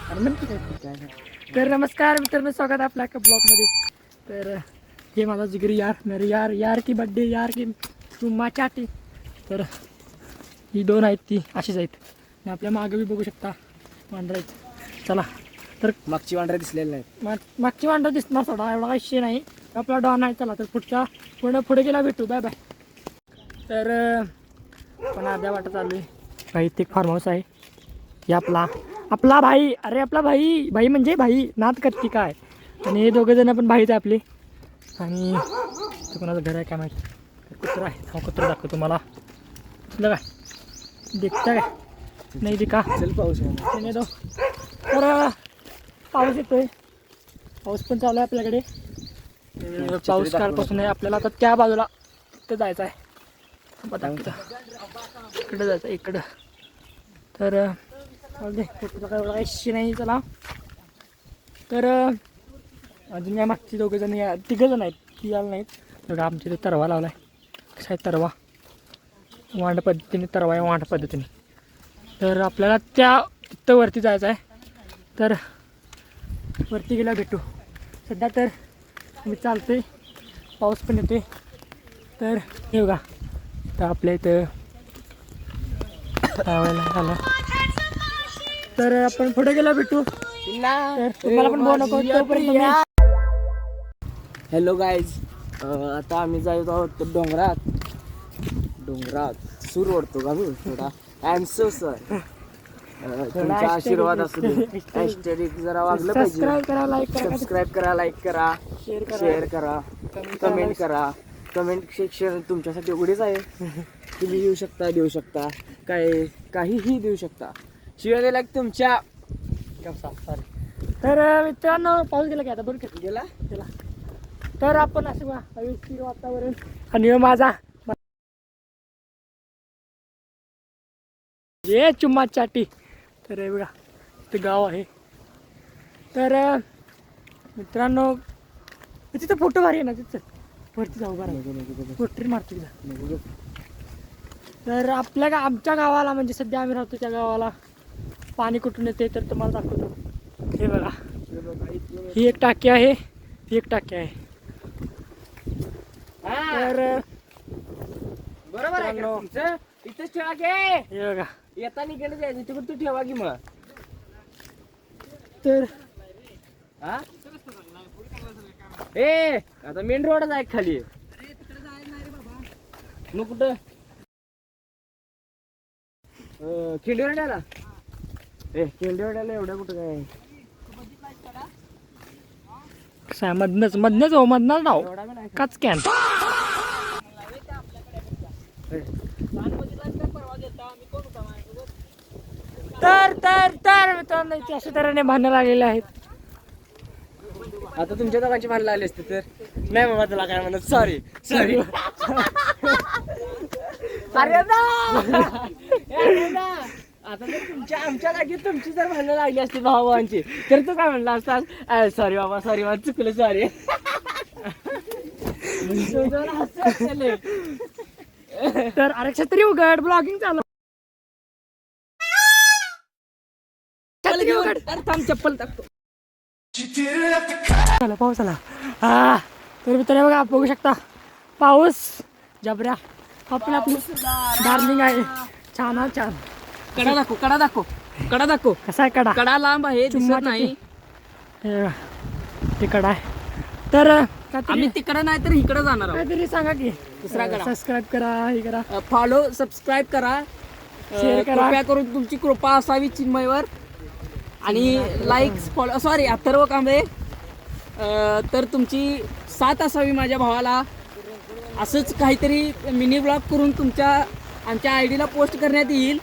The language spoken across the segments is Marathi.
तर नमस्कार मित्रांनो, स्वागत आपल्या एका ब्लॉगमध्ये. तर हे माझा जिगरी यार, मेरे यार, यार की बड्डे, यार की चुम्मा चाटी. तर ही दोन आहेत, ती अशीच आहेत. आणि आपल्या मागे बी बघू शकता वांढरं आहेत. चला, तर मागची वांढरे दिसलेली नाही. मागची वांढरं दिसणार थोडा, एवढा विषय नाही. आपला डॉन आहे. चला, तर पुढे गेला भेटू. Bye bye. तर पण अर्ध्या वाटत चालू आहे. काही ते फार्म हाऊस आहे. हे आपला भाई, अरे आपला भाई म्हणजे भाई नाद करते काय. आणि हे दोघं जण पण भाईच आहे आपले. आणि ते कोणाचं घर आहे काय माहिती. कुत्रा आहे, हा कुत्रा दाखव तुम्हाला. तुला काय दिखता काय नाही दिका. चल पाऊस नाही तो. तर पाऊस येतोय, पाऊस पण चालू आहे आपल्याकडे. पाऊस कालपासून आहे. आपल्याला आता त्या बाजूला तिथं जायचं आहे. बघा इकडं जायचं इकडं. तर फोटोचा काय एवढा काही नाही. चला, तर अजून या मागची दोघं जण तिघं जण आहेत, ती यायला नाहीत. बघा आमच्या इथे तरवा लावला आहे. कसा आहे तरवा, वांड पद्धतीने तरवा आहे, वांड पद्धतीने. तर आपल्याला त्या तिथं वरती जायचं आहे. तर वरती गेला भेटू. सध्या तर मी चालतोय, पाऊस पण येतोय. तर हे बघा, तर आपल्या इथं लावायला झालं. तर आपण पुढे गेला भेटू. तर तुम्हाला पण बोल नको तोपर्यंत. हॅलो गाईज, आता आम्ही जायचो आहोत डोंगरात सूर ओढतो का मी थोडा. I am so sir. तुमचा आशीर्वाद असू दे. ॲस्टेरिक जरा वागलं पाहिजे. सबस्क्राईब करा, लाईक करा, शेअर करा, कमेंट करा. कमेंट सेक्शन तुमच्यासाठी उघडेच आहे. तुम्ही येऊ शकता, देऊ शकता, काहीही देऊ शकता. शिवाय दिला तुमच्या. तर मित्रांनो, पाऊस गेला की आता बरं गेला. तर आपण असं बघा हवेशीर वातावरण. आणि माझा ये चुम्मा चाटी. तर हे बघा इथं गाव आहे. तर मित्रांनो, तिथं फोटो भारी आहे ना, तिथं वरती जाऊ बरं, पोट्री मारतो तिथं. तर आमच्या गावाला म्हणजे सध्या आम्ही राहतो त्या गावाला पाणी कुठून येते तर तुम्हाला दाखवतो. हे बघा, ही एक टाकी आहे, ही एक टाकी आहे. तर बरोबर आहे का तुमचं? इथंच ठेवा घे. हे बघा, येताना इकडे जायचं, तिकडे तू ठेवा की मग. तर हा ए आता मेन रोडच आहे खाली. मग कुठं खिंडवड्याला? खिंडवड्याला एवढ्या कुठं काय मधनच हो, मधनच नाव एवढा पण आहे. काच कॅन. तर मित्रांनो, इथे अशा तऱ्हेने भांडणं लागलेले आहेत. आता तुमच्या दोघांची भांडणं लागली असते तर नाही बाबा, तुला काय म्हणत. सॉरी अरे ना, आता जर तुमच्या आमच्या जागी तुमची जर भांडणं लागली असती भावांची तर तू काय म्हणला असतास? सॉरी बाबा, सॉरी बाबा, चुकलं, सॉरी. तर अरे छत्री उघड, ब्लॉगिंग चालू. छत्री उघड. थांब, चप्पल टाकतो. चला, पाऊस आला. हा, तर मित्रांनो बघा, बघू शकता पाऊस. जबऱ्या आपली डार्लिंग आहे. छान छान. कडा दाखव. कसा आहे कडा? कडा लांब आहे, दिसत नाही. हे बघा, ते कडा आहे. तर आम्ही तिकडं नाही तर इकडं जाणार आहोत. काहीतरी सांगा की. दुसरा कडा. सबस्क्राईब करा, हे करा, फॉलो, सबस्क्राईब करा, शेअर करा. कृपया करून तुमची कृपा असावी चिन्मयवर. आणि likes, follow, sorry Atharva Kamble. तर तुमची साथ असावी माझ्या भावाला. असंच काहीतरी मिनी ब्लॉग करून आमच्या आयडीला पोस्ट करण्यात येईल.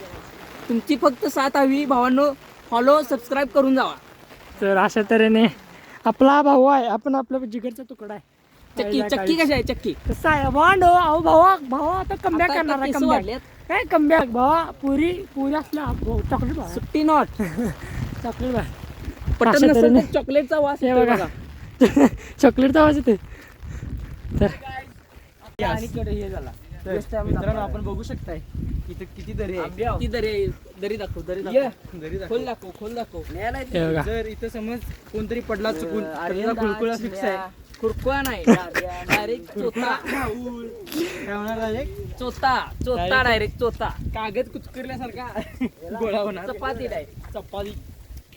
तुमची फक्त साथ हवी भावांनो. फॉलो, सबस्क्राईब करून जावा. तर अशा तऱ्हेने आपला भाऊ आहे, आपण आपला जिगरचा तुकडा आहे. चक्की कशी आहे? चक्की कसं आहे वांडो. अहो भावा आता कमबॅक करणार आहे. काय कमबॅक भावा? पुरी असला चॉकलेट सुट्टी नॉट. चॉकलेट बा पटत नसेल तर चॉकलेटचा वास हे बघा. चॉकलेटचा वास येते. तर आणि हे झाला मित्रांनो आपण बघू शकताय इथे किती दरी आहे. किती दरी दाखव खोल दाखव हे बघा. जर इथं समज कोणतरी पडला चुकून खुळखुळा फिक्स आहे. खुरकुळा नाही डायरेक्ट चोता डायरेक्ट चोता कागद कुचकरल्यासारखा गोळा होणार. चपाती डायरेक्ट चपाती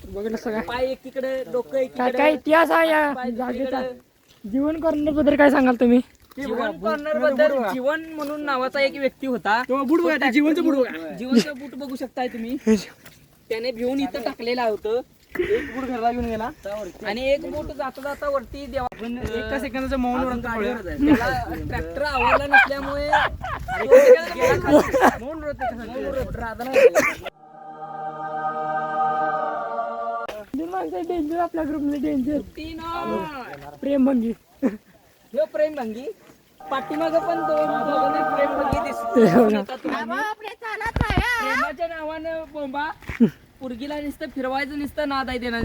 बघितलं सगळं पाय एकीकडे डोकं काय एकीकडे काय इतिहास आहे या पाय जागेचा. दुसरीकडे. जीवन कॉर्नर बद्दल काय सांगाल तुम्ही? जीवन कॉर्नर बद्दल जीवन म्हणून नावाचा एक व्यक्ती होता. तो बूट बघा, जीवनचं बूट बघा. जीवनचं बूट बघू शकताय तुम्ही. त्याने भिवून इथं टाकलेलं होतं एक बूट घरला घेऊन गेला आणि एक बूट जाता जाता वरती देवा पण एका सेकंदाचं मौन वरून ट्रॅक्टर आवडला नसल्यामुळे मौन व्रत डेंजर आपल्या ग्रुपमध्ये डेंजर प्रेम भंगी. ह्यो प्रेम भंगी पाठीमाग पण दोघांनी प्रेम भंगी दिसतो. प्रेमाच्या नावानं बोंबा पुरगीला नुसतं फिरवायचं नुसतं नाद आहे देणार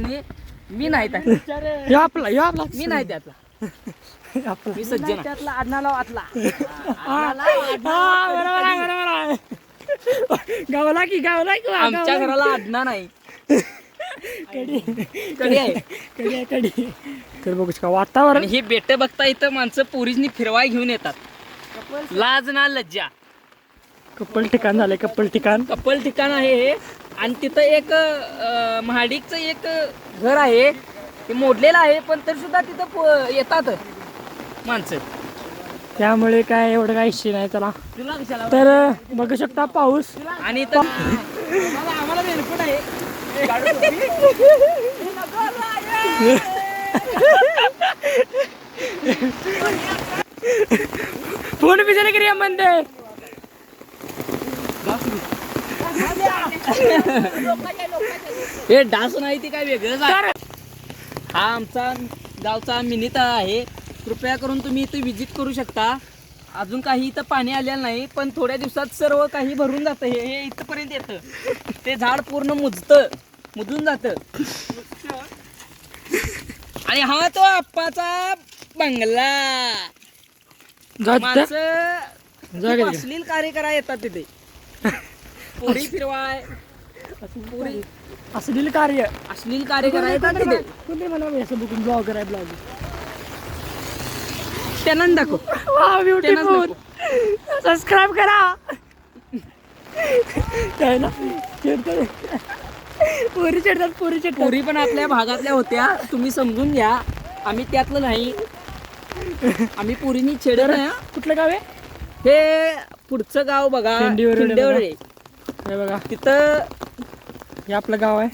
मी नाही त्यात. हे आपला मी नाही त्यातला मी सज्जन त्यातला आडनाला वाचला गावला की आमच्या घराला आडना नाही कडी कडी आहे. कडी तर बघू शकता वातावरण. आणि ही बेट बघता इथं माणसं पोरीजनी फिरवाय घेऊन येतात. लाज ना लज्जा कप्पल ठिकाण झाले कप्पल ठिकाण आहे हे. आणि तिथं एक महाडिकचं एक घर आहे ते मोडलेलं आहे पण तरी सुद्धा तिथं येतात माणसं. त्यामुळे काय एवढं काही इश्यू नाही त्याला. तुला कशाला तर बघू शकता पाऊस. आणि इथं आम्हाला बेनिफिट आहे. फोन बिजने करिए म्हणते हे डास नाही ती काय वेगळंच आहे. हा आमचा गावचा मिनी तळा आहे. कृपया करून तुम्ही इथे विजिट करू शकता. अजून काही इथं पाणी आलेलं नाही पण थोड्या दिवसात सर्व काही भरून जातं. हे इथपर्यंत येतं ते झाड पूर्ण मुजून जातं. आणि हा तो आप्पाचा बंगला. माणसं खूप अश्लील कार्य करायला येतात तिथे. पोरी फिरवाय पोरी अश्लील कार्य करायला येतात तिथे. कोणते म्हणा असं बघून ब्लॉगर आहे ब्लॉगर. त्यांना दाखव ब्युटीफुल सबस्क्राईब करा. त्याला पोरी चिडतात पोरी पण आपल्या भागातल्या होत्या तुम्ही समजून घ्या. आम्ही त्यातलं नाही. आम्ही पोरीनी छेडत नाही. कुठलं गाव आहे हे पुढचं गाव बघा खिंडेवर आहे. हे बघा तिथं हे आपलं गाव आहे.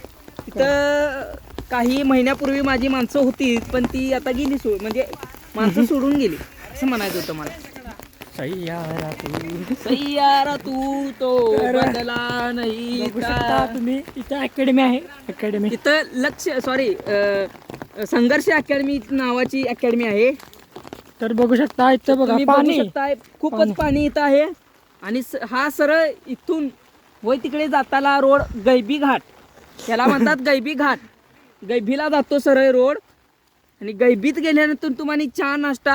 तिथं काही महिन्यापूर्वी माझी माणसं होती पण ती आता गेली म्हणजे माणसं सोडून गेली असं म्हणायचं होतं मला. सैयारा तू तो बदला नाही का. तुम्ही इथं अकॅडमी आहे. अकॅडमी इथं संघर्ष अकॅडमी नावाची अकॅडमी आहे. तर बघू शकता इथं बघा तुम्ही बघू पाणी शकताय खूपच पाणी इथं आहे. आणि हा सरळ इथून वय तिकडे जाताना रोड गैबी घाट त्याला म्हणतात. गैबी घाट गैबीला जातो सरळ रोड. आणि गैबीत गेल्यानंतर तुम्हाला चहा नाश्ता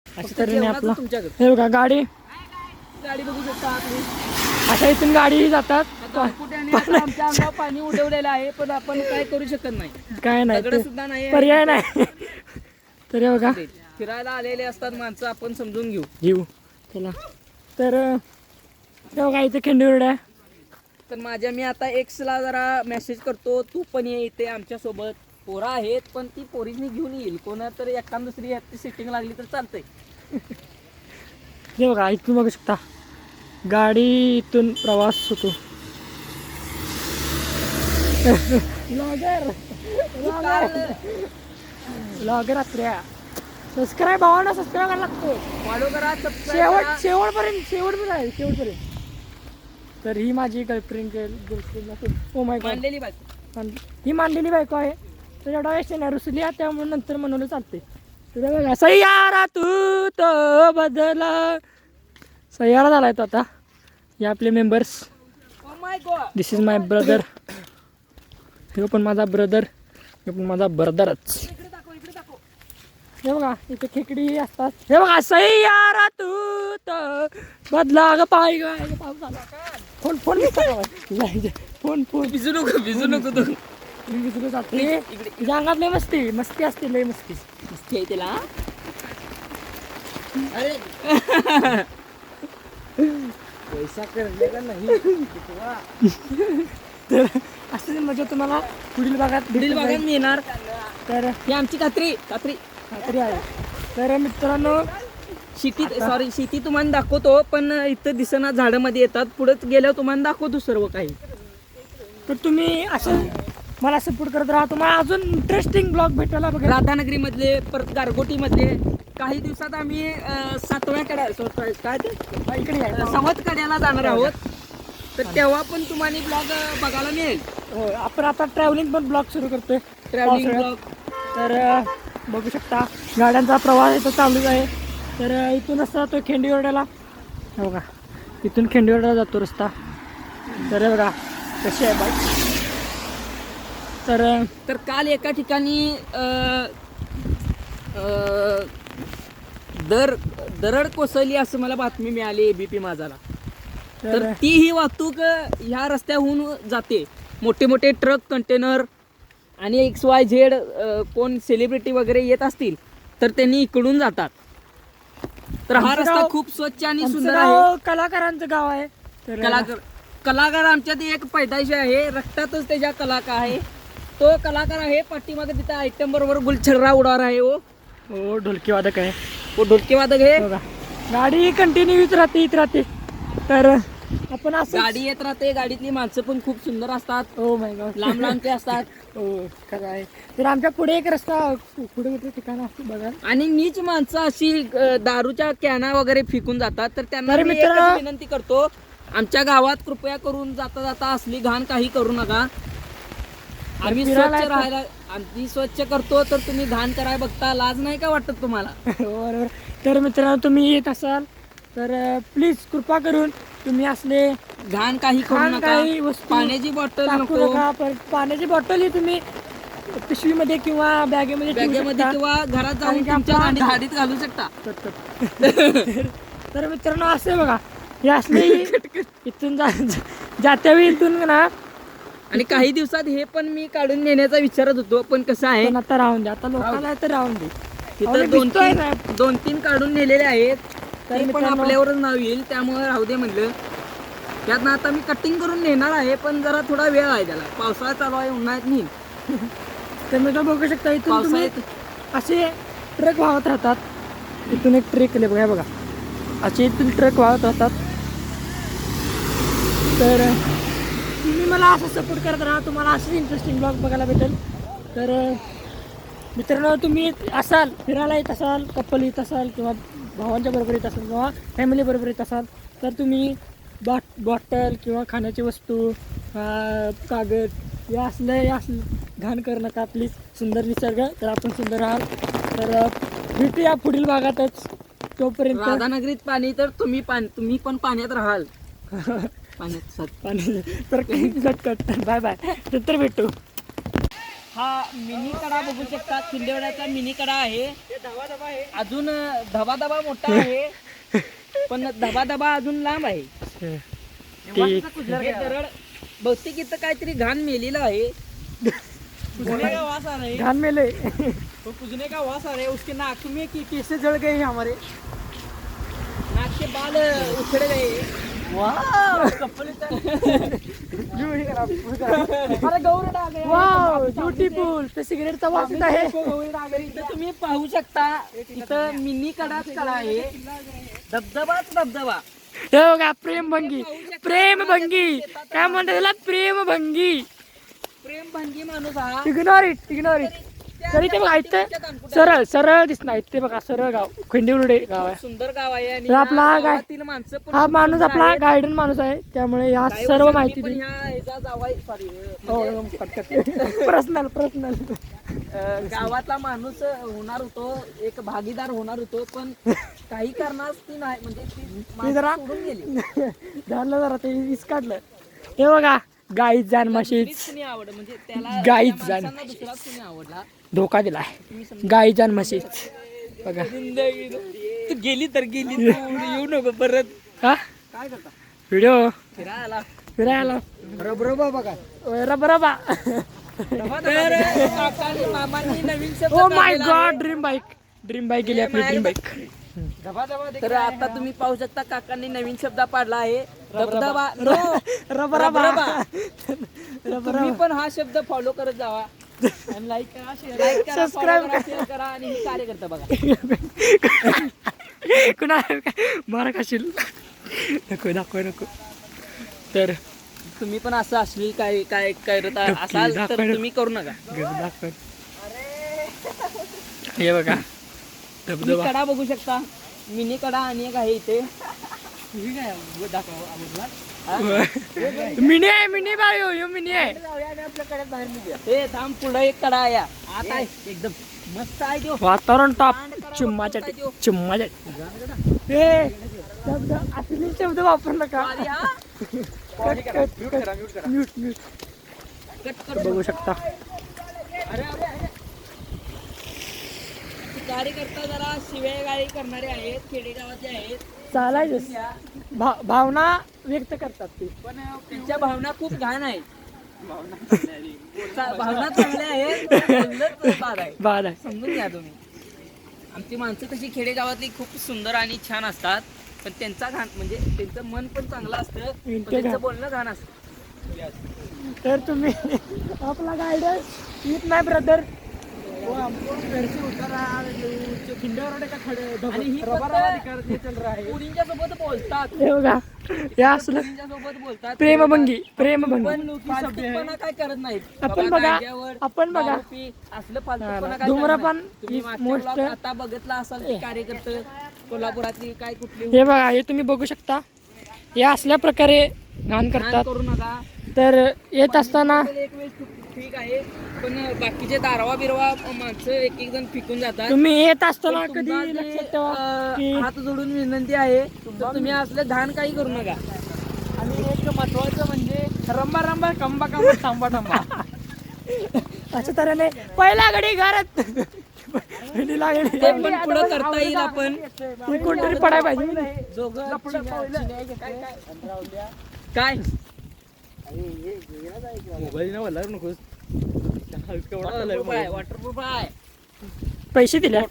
अशा तऱ्हेने आपला तुमच्याकडे हे बघा गाडी बघू शकता तुम्ही. अशा इथून गाडी जातात. आमच्या अंगावर पाणी उडवलेलं आहे पण आपण काय करू शकत नाही. काय नाही दगड सुद्धा नाही पर्याय नाही. तर हे बघा फिरायला आलेले असतात माणसं आपण समजून घेऊ त्याला. तर हे बघा इथे खिंडीवर्ड आहे. तर मी आता एक्सला जरा मेसेज करतो तू पण ये इथे आमच्या सोबत. पोरा आहेत पण ती पोरीजनी घेऊन येईल. कोणा तर एखाद दुसरी सिटिंग लागली तर चालतंय. हे बघा इथून बघू शकता गाडी इथून प्रवास होतो. ब्लॉगर आत्र्या सबस्क्राईब भावांना सबस्क्राईब करायला लागतो. फॉलो करा शेवटपर्यंत. तर ही माझी गर्लफ्रेंड ओ माय गॉड मांडलेली बाजू ही मांडलेली बायको आहे. तर एवढा वेळेस नाही रुसली आहे त्यामुळे नंतर म्हणून चालते. तर बघा सैयारा तू तो बदला. सैयारा झालाय तो आता. हे आपले members. O my God this is my brother. हे पण माझा ब्रदर. हे पण माझा बरदारच. हे बघा इथे खेकडी असतात. हे बघा सही यारा तू तर बदला ग पाय ग पाऊस आला. फोन फोन फोन फोन भिजू नको तू. मी विसरू जाते. तुझ्या अंगात लय मस्ती मस्ती असते लय मस्ती. मस्ती आहे त्याला. अरे पैसा करले का नाही तर असं म्हणजे तुम्हाला पुढील भागात मिळणार. तर ही आमची कात्री खात्री आहे. तर मित्रांनो शेती तुम्हाला दाखवतो, पण इथं दिसना झाडामध्ये येतात. पुढे गेल्यावर तुम्हाला दाखवतो सर्व काही. तर तुम्ही असं मला सपोर्ट करत राहा. तुम्हाला अजून इंटरेस्टिंग ब्लॉग भेटायला बघा. राधानगरी मधले, परत गारगोटी मधले. काही दिवसात आम्ही 7व्या कड्या काय ते इकडे आहे. सवत कड्याला जाणार आहोत. तर तेव्हा पण तुम्हाला ब्लॉग बघायला मिळेल. हो, आपण आता ट्रॅव्हलिंग पण ब्लॉग सुरू करतोय. ट्रॅव्हलिंग पावसाळ्यात. ब्लॉग. तर बघू शकता गाड्यांचा प्रवास इथं चालूच आहे. तर इथूनच जातो खिंडीवर्ड्याला. हो का, इथून खिंडीवर्ड्याला जातो रस्ता. तर हे बघा कशी आहे बाईक. तर काल एका ठिकाणी दरड कोसळली असं मला बातमी मिळाली ABP माझाला. तर ती ही वाहतूक ह्या रस्त्याहून जाते. मोठे मोठे ट्रक, कंटेनर आणि XYZ कोण सेलिब्रिटी वगैरे येत असतील तर त्यांनी इकडून जातात. तर हा आमचं रस्ता गाव- खूप स्वच्छ आणि आमचं सुंदर गाव आहे. कलाकारांचं गाव आहे. तर कलाकार आमच्यात एक पैदाइश आहे. रक्तातच त्याच्या कलाकार आहे. तो कलाकार आहे. पाठीमागे तिथे आयटम बरोबर गुलछर्रा उडणार आहे. हो ढोलकी वादक आहे. वो ढोलके वादक आहे. बघा गाडी कंटिन्यू येत राहते. तर आपण असं गाडी येत राहते. गाडीतली माणसं पण खूप सुंदर असतात. हो माय गॉड लांब लांबचे असतात. हो खरं आहे. तर आमच्या पुढे एक रस्ता पुढे कुठे ठिकाण असते बघा. आणि नीच माणसं अशी दारूच्या कॅना वगैरे फेकून जातात. तर त्यांना तर मी मित्रांनो- एकच विनंती करतो, आमच्या गावात कृपया करून जाता असली घाण काही करू नका. आम्ही फिरायला स्वच्छ येतो. राहायला, आम्ही स्वच्छ करतो तर तुम्ही घाण करायला बघता. लाज नाही का वाटत तुम्हाला? बरोबर. तर मित्रांनो तुम्ही येत असाल तर प्लीज कृपा करून तुम्ही असले घाण काही करू घाण नका. काही वस्तू पाण्याची बॉटल टाकू नको. नका. परत पाण्याची बॉटल ही तुम्ही पिशवीमध्ये किंवा बॅगेमध्ये ठेवू बॅगेमध्ये शकता. किंवा घरात जाऊन कारण की तुमच्या आपला- गाडीत घालू शकता. तर मित्रांनो असे बघा हे असले इथून जात्या वेळी इथून ना. आणि काही दिवसात हे पण मी काढून नेण्याचा विचारत होतो, पण कसं आहे पण आता राहून दे. आता लोकांना तर राहून दे. तिथं अहो, दिसतोय ना. दोन तीन काढून नेलेले आहेत. तर ते पण मित्रांनो- आपल्यावरच नाव येईल, त्यामुळे राहू दे म्हणलं. त्यातनं आता मी कटिंग करून नेणार आहे, पण जरा थोडा वेळ आहे त्याला. पावसाळा चालू आहे, उन्हाळ्यात नाही. तर मी बघू शकता इथून तुम्ही पावसाळ्यात असे ट्रक वाहत राहतात. इथून एक ट्रेक केले बघा असे इथून ट्रक वाहत राहतात. तर तुम्ही मला असं सपोर्ट करत राहा. तुम्हाला असंच इंटरेस्टिंग ब्लॉग बघायला भेटेल. तर मित्रांनो तुम्ही असाल फिरायला येत असाल, कपल येत असाल किंवा भावांच्या बरोबर येत असाल किंवा फॅमिली बरोबर येत असाल तर तुम्ही बॉटल किंवा खाण्याची वस्तू, कागद या असलं घाण करू नका प्लीज. सुंदर निसर्ग तर आपण सुंदर राहाल. तर भेटूया पुढील भागातच. तोपर्यंत राधानगरीत पाणी तर तुम्ही पण पाण्यात राहाल. पाण्यात पाणी तर कट बाय बाय. नंतर भेटू. हा मिनी कडा बघू शकता. खिंडेवड्याचा मिनी कडा आहे. अजून धबाधबा मोठा आहे, पण धबाधबा अजून लांब आहे. हे दरड बहुतेक इथं काहीतरी घाण मेलेलं आहे. घाण मेले. पुजने का वास आ रहा है. उसके नाक में कैसे जल गए हमारे नाक के बाल उछड़ गए. Wow beautiful. ते सिगरेटचा वास येत आहे. इथं तुम्ही पाहू शकता. इथं मिनी कडाच कडा आहे. धबधबाच धबधबा. हे बघा प्रेमभंगी काय म्हणतात त्याला? प्रेमभंगी माणूस हा. Ignore it. तरी ते बघा इथं सरळ दिसणार. ते बघा सरळ गाव खिंडीवडे गाव आहे. सुंदर गाव आहे. आणि तर आपला या काय- गावातील माणसं पण हा खूप माणूस सुंदर आपला आहेत. गायडन माणूस आहे. त्यामुळे या काही सर्व वर्षांनी माहिती पण दिली. ह्या ह्याचा जावाई पर्सनल गावातला माणूस होणार होतो, एक भागीदार होणार होतो, पण काही कारणास ती नाही, म्हणजे ती माणसं जरा- सोडून गेली. झालं जरा ते वीस काढलं. हे बघा गाईच जाण म्हशीच कुणी आवड म्हणजे त्याला गाईच त्या जाण. माणसांना दुसरा कुणी आवडला धोका दिलाय गाई जाण म्हशीच बघा तू गेली तर गेली तू येऊ नको परत. हा काय करता व्हिडिओ फिरायला फिरायला रबरबा बघा रबरबा तर काकांनी मामांनी नवीन शब्द ओ माय काढलेला गॉड आहे. ड्रीम बाईक गेली आपली ड्रीम बाईक तर आता तुम्ही पाहू शकता काकांनी नवीन शब्द पाडला आहे धबधबा नो रबरबा तुम्ही पण हा शब्द फॉलो करत जावा आणि लाईक करा Subscribe follow करा share करा आणि हे कार्य करता बघा. कुणा मारा खाशील नको तर तुम्ही पण असं असली काय काय करत असाल तर दाखव. तुम्ही करू नका. दाखव हे बघा तुम्ही धबधबा कडा बघू शकता मिनी कडा आणि एक आहे इथे मिनी आहे मिनी बाय यो मिनी आहे हे थांब पुढे एक कडा आहे आता आहे. एकदम मस्त आहे तो. वातावरण टॉप चिम्माच्या हे शब्द असली शब्द वापरू नका भारी हा? म्यूट कट कर बघू शकता कार्यकर्ता जरा शिवेगाळी करणारे आहेत खेडेगावाचे आहेत चालायचं भावना व्यक्त करतात ते पण त्यांच्या भावना खूप घाण आहेत भावना चांगल्या आहेत बोलणंच बाद आहे. बाद आहे समजून घ्या तुम्ही. आमची माणसं तशी खेडेगावातली खूप सुंदर आणि छान असतात पण त्यांचा घाण म्हणजे त्यांचं मन पण चांगलं असतं पण त्यांचं बोलणं घाण असतं. तर तुम्ही आपला गायडन्स येत नाही ब्रदर आणि ही मुलींच्या सोबत बोलतात हे बघा हे असलं मुलींच्या सोबत बोलतात प्रेमभंगी पण फालतूपणा काय करत नाहीत. आपण बाबा बघा, गांजावर, आपण बघा. दारू पी, असलं फालतूपणा काय धूम्रपान करत नाही. तुम्ही is मागच्या most- vlog आता बघितला असाल ते कार्यकर्ते कोल्हापुरातली काय कुठली हे बघा हे तुम्ही बघू शकता हे असल्या प्रकारे घाण घाण करतात करू नका. तर येत असताना एक वेळेस ठीक आहे पण बाकीचे दारवा बिरवा माणसं एक एक जण फिकून जातात. तुम्ही येत असताना पण कधी तुमचा ते, लक्षात ठेवा की हात जोडून विनंती आहे तर तुम्ही असलं घाण काही करू नका. आणि एक महत्वाचं म्हणजे रंबा कंबा थांबा अशा तऱ्हेने पहिल्या घडी घरात ते पण पुढं करता येईल. आपण कोणतरी पडाय पाहिजे काय वॉटरप्रूफ आहे. पैसे दिले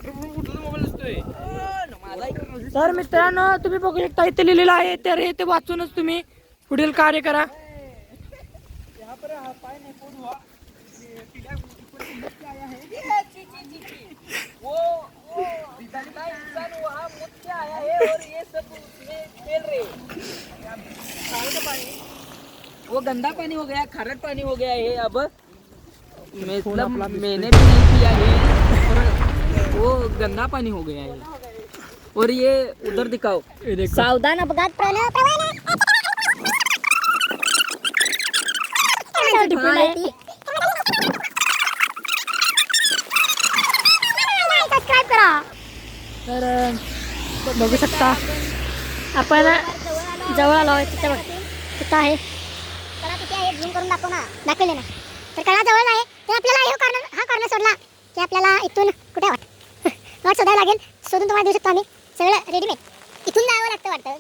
तर मित्रांनो तुम्ही बघू शकता इथे लिहिलेलं आहे तर हे ते वाचूनच तुम्ही पुढील कार्य करा. वो गंदा पानी हो गया खारट पानी हो गया है. अब मतलब मैंने भी नहीं किया है और वो गंदा पानी हो गया है. और ये उधर दिखाओ हे देखो. सावधान अपघात सबस्क्राईब करा. तर बघू शकता आपण जवळ आलो तिथे बघ तिथं आहे कडा किती आहे झूम करून दाखव ना दाखवले ना तर कडा जवळ आहे तर आपल्याला हा कॉर्नर सोडला की आपल्याला इथून कुठे वाट शोधायला लागेल. शोधून तुम्हाला देऊ शकतो आम्ही सगळं रेडीमेड इथून जावं लागतं वाटतं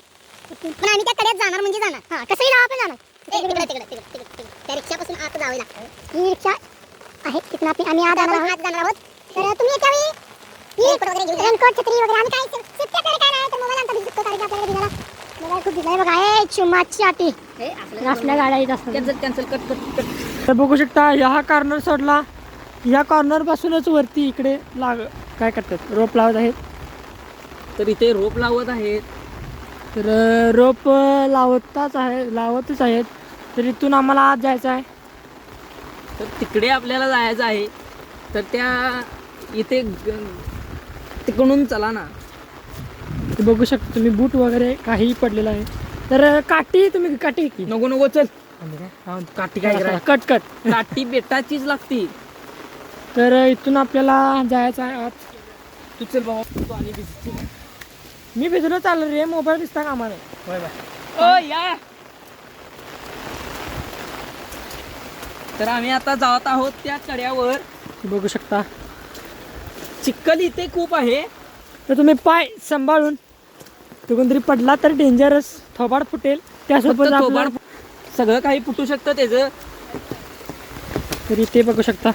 पण आम्ही त्या कड्यात जाणार म्हणजे जाणार हां कसंही लावा पण जाणार तिकडे त्या रिक्षापासून आत जावे लागतं. ही रिक्षा आहे तिथून आम्ही आत जाणार आहोत तर तुम्ही याच्यावेळी रेनकोट छत्री वगैरे आम्ही काय सुट्ट्याकडे काय नाही तर मोबाईल आणता दिसतो कारण की आपल्याला भिजायला मोबाईल खूप भिजलाय बघा हे चुमाची आटी असल्या गाड्या येत असतात. Cancel cut. तर बघू शकता ह्या कॉर्नर सोडला ह्या कॉर्नर पासूनच वरती इकडे काय करतात रोप लावत आहेत. तर इथे रोप लावत आहेत. तर रोप लावतच आहेत तर इथून आम्हाला आत जायचं आहे. तर तिकडे आपल्याला जायचं आहे तर त्या इथे तिकडून चला ना. ते बघू शकता तुम्ही बूट वगैरे काही पडलेलं आहे. तर काठी की नको चल काठी काय करा कट काठी बेटाचीच लागती. तर इथून आपल्याला जायचं आहे आत. तू चल बाबा मी भिजलो चाललो रे मोबाईल दिसता कामा नाही. ओ या तर आम्ही आता जात आहोत त्या कड्यावर. हे बघू शकता. चिखल इथे खूप आहे. तर तुम्ही पाय सांभाळून तो कोणतरी पडला तर डेंजरस, थोबाड फुटेल. त्यासोबत फक्त आपलं थोबाड सगळं काही फुटू शकतं त्याचं. तर इथे बघू शकता.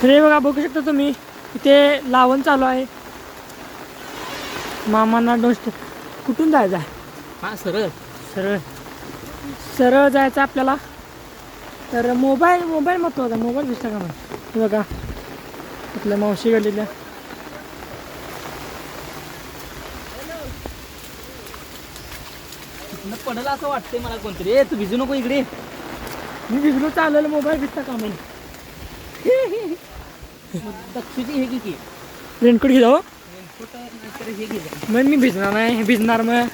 तर हे बघा, बघू शकता तुम्ही इथे लावण चालू आहे. मामांना डोस्ट कुठून जायचं आहे? हा सरळ सरळ सरळ जायचं आपल्याला. तर मोबाईल महत्त्वाचा. मोबाईल दिसता का मला? हे बघा आपल्या मावशी गेलेल्या. पडलं असं वाटतंय मला कोणतरी. ए तू भिजू नको इकडे. मी भिजलो चाललेलं, मोबाईल दिसता का मला? दक्षिची हे की रेनकोट घे जाऊ. हे घे जा. मग मी भिजणार नाही. भिजणार मग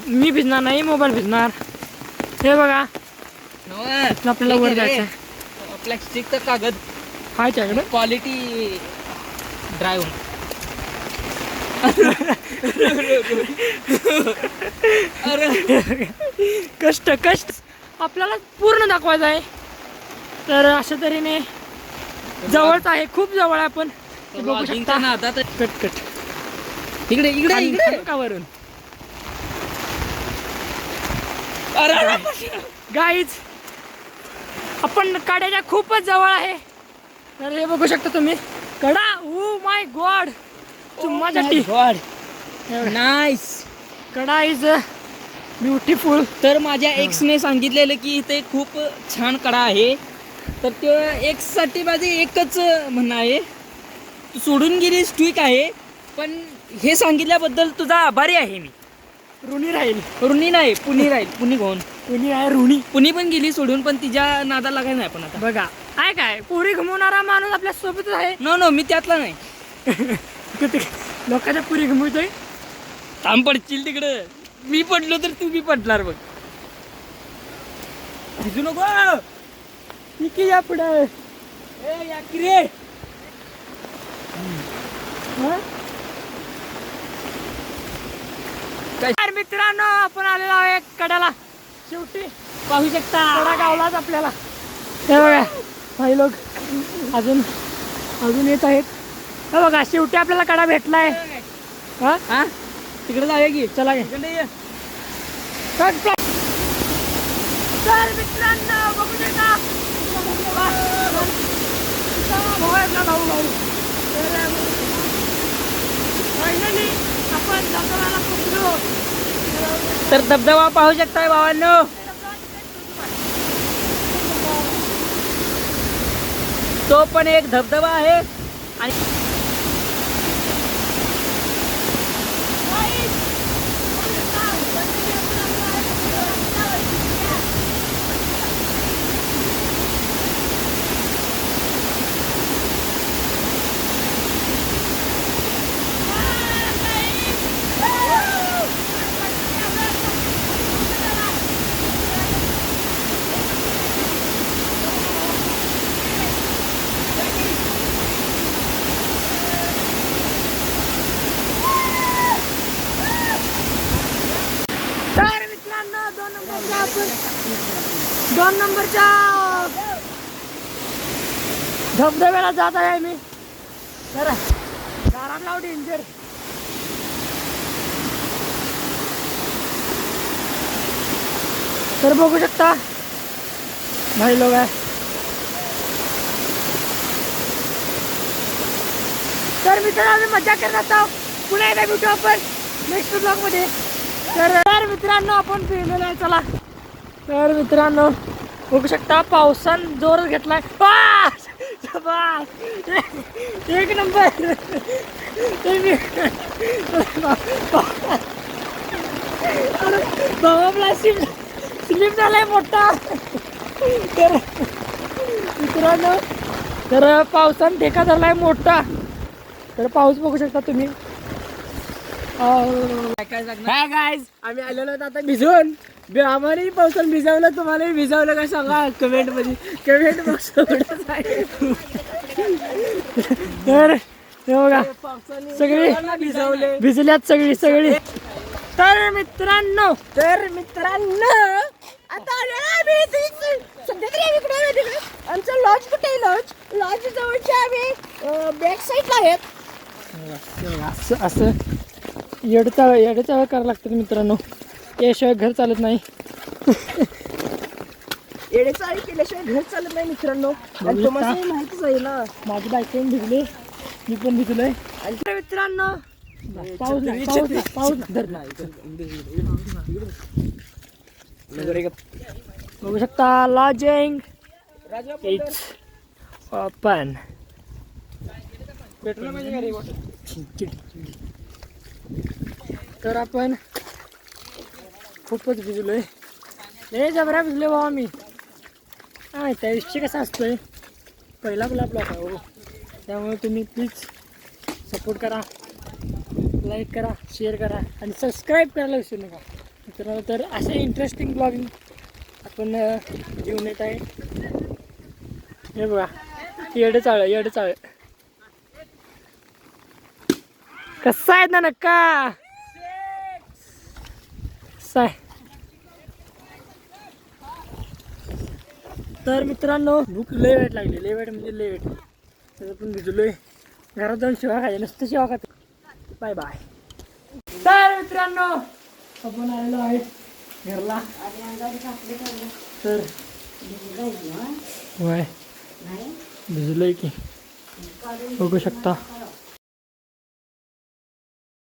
मी भिजणार नाही, मोबाईल भिजणार. हे बघा इथनं आपल्याला वर जायचं. प्लॅस्टिकचा कागद हाय त्याकडे. Quality driver. अरे कष्ट आपल्याला पूर्ण दाखवायचं आहे. तर अशा तऱ्हेने जवळच आहे, खूप जवळ आहे. आपण हे बघू शकता. नादात कट इकडे इकडे इकडे का वरून अरे गाईज आपण कड्याच्या खूपच जवळ आहे. तर हे बघू शकता तुम्ही कडा. ओ माय गॉड, चुम्मा चट्टी. God nice. कडा इज ब्युटिफुल. तर माझ्या एक्सने सांगितलेलं की इथे खूप छान कडा आहे. तर ते एक्ससाठी माझे एकच म्हणणं आहे, तू सोडून गेलीस ठीक आहे, पण हे सांगितल्याबद्दल तुझा आभारी आहे मी. ऋणी राहील. ऋणी नाही, पुणी राहील. पुणी कोण? ऋणी आहे ऋणी. पुणी पण गेली सोडून, पण तिच्या नादा लागायला नाही. पण आता बघा काय पुरी घुमवणारा माणूस आपल्या सोबतच आहे. नो मी त्यातला नाही. लोकांच्या पुरी घुमवतोय. थांब पडशील तिकडं. मी पडलो तर तू बी पडणार बघ. भिजू नको. ठीक आहे, या पुढे. ए या की रे. तर मित्रांनो आपण आलेलो आहे कड्याला. शेवटी पाहू शकता कडा गावलाच आपल्याला. हे बघा काही लोक अजून येत आहेत. हे बघा शेवटी आपल्याला कडा भेटलाय. हा तिकडे जाऊया की. चला गे. इकडे ये. तर मित्रांनो बघू शकता. फायनली आपण धबधब्याला पोहोचलो. तर धबधबा पाहू शकताय भावांनो. तो पण एक धबधबा आहे. आणि तर मित्रांनो 2 नंबरच्या धबधब्याला जात आहे मी. तर दारात लाव डेंजर. तर बघू शकता भाई लोक आहे. तर मित्रांनो आम्ही मजा करत आहोत. पुन्हा एकदा भेटू आपण नेक्स्ट ब्लॉग मध्ये. तर मित्रांनो आपण फिरलेलो आहे. चला तर मित्रांनो बघू शकता पावसानं जोर घेतलाय. एक नंबर. बाबा स्लिप झालाय मोठा. तर मित्रांनो तर पावसानं ठेका धरलाय मोठा. तर पाऊस बघू शकता तुम्ही. काय सांगणार. हाय गाईज, आम्ही आलेलो आहोत आता भिजून. आम्हालाही पावसानं भिजवलं, तुम्हालाही भिजवलं का सांगा कमेंट मध्ये. कमेंट बॉक्स तर हे बघा सगळी भिजवले. भिजल्यात सगळी. तर मित्रांनो आता आलो आम्ही सध्या तरी आम्ही कुठे आहे तिकडे आमचं लॉज कुठे आहे लॉज जवळच्या आम्ही बॅक साईडला आहेत असं असं येडचाळ करावं लागतं मित्रांनो, याशिवाय घर चालत नाही. येडेचाळी केल्याशिवाय घर चालत नाही मित्रांनो. आणि तुम्हाला हे माहितीच आहे ना. माझी बायको भिजली, मी पण भिजलोय. आणि मित्रांनो पाऊस नाही, पाऊस नाही, पाऊस नाही. धर नाही. बघू शकता लॉजिंग इट्स ओपन. तर आपण खूपच भिजलोय, लय जबरा भिजलोय बाबा मी. हा त्या दिवशी कसा असतोय पहिला ब्लॉग आहे हो, त्यामुळे तुम्ही प्लीज सपोर्ट करा, लाईक करा, शेअर करा आणि सबस्क्राईब करायला विसरू नका मित्रांनो. तर असे इंटरेस्टिंग ब्लॉगिंग आपण घेऊन येत आहे. हे बघा येडचाळ कसं आहे ना नक्का आहे. तर मित्रांनो भूक लय वेळ लागली, लय वेळ म्हणजे लय वेळ. तर पण भिजलोय, घरात जाऊन शिवा खायला नसतं, शिवा खात. Bye bye. तर मित्रांनो आपण आलेलो आहे घरला. तर वय भिजलोय की बघू शकता.